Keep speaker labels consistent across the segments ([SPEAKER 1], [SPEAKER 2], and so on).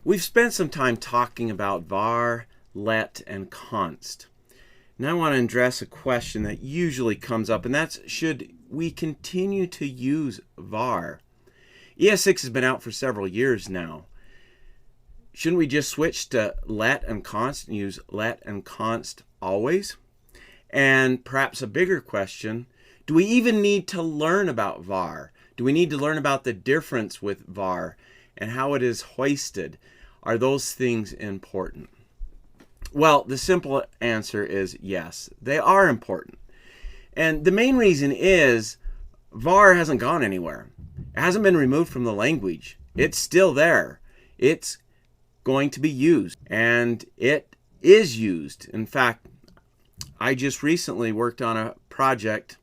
[SPEAKER 1] We've spent some time talking about var, let, and const. Now I want to address a question that usually comes up, and that's, should we continue to use var? ES6 has been out for several years now. Shouldn't we just switch to let and const and use let and const always? And perhaps a bigger question, do we even need to learn about var? Do we need to learn about the difference with var and how it is hoisted? Are those things important? Well, the simple answer is yes, they are important. And the main reason is var hasn't gone anywhere. It hasn't been removed from the language. It's still there. It's going to be used, and it is used. In fact, I just recently worked on a project,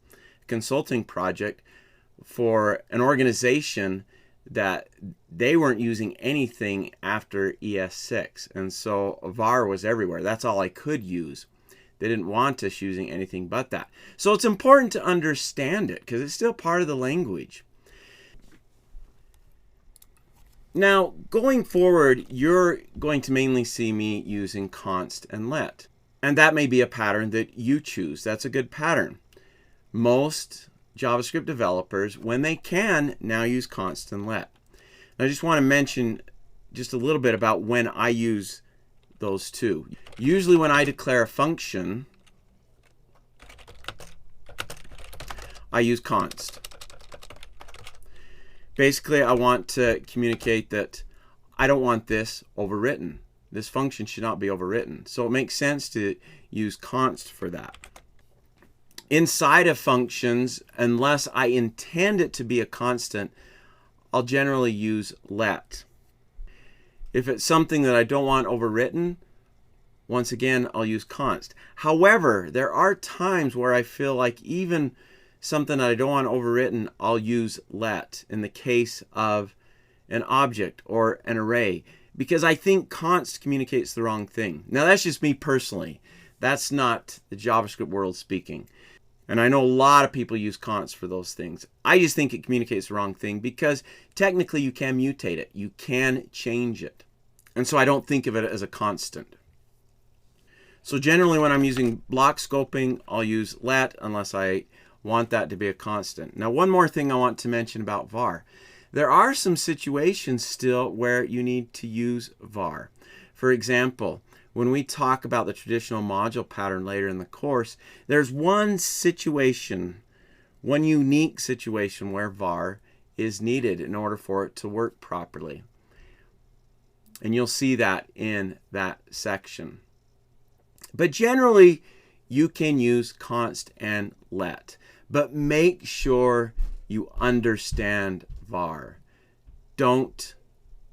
[SPEAKER 1] consulting project, for an organization that they weren't using anything after ES6, and so var was everywhere. That's all I could use. They didn't want us using anything but that. So it's important to understand it because it's still part of the language. Now, going forward, you're going to mainly see me using const and let. And that may be a pattern that you choose. That's a good pattern. Most JavaScript developers, when they can, now use const and let. And I just want to mention just a little bit about when I use those two. Usually when I declare a function, I use const. Basically, I want to communicate that I don't want this overwritten. This function should not be overwritten. So it makes sense to use const for that. Inside of functions, unless I intend it to be a constant, I'll generally use let. If it's something that I don't want overwritten, once again, I'll use const. However, there are times where I feel like even something that I don't want overwritten, I'll use let in the case of an object or an array, because I think const communicates the wrong thing. Now, that's just me personally. That's not the JavaScript world speaking. And I know a lot of people use const for those things. I just think it communicates the wrong thing because technically you can mutate it. You can change it. And so I don't think of it as a constant. So generally when I'm using block scoping, I'll use let unless I want that to be a constant. Now, one more thing I want to mention about var. There are some situations still where you need to use var. For example, when we talk about the traditional module pattern later in the course, there's one situation, one unique situation where var is needed in order for it to work properly. And you'll see that in that section. But generally, you can use const and let. But make sure you understand var. Don't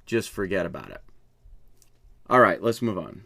[SPEAKER 1] just forget about it. All right, let's move on.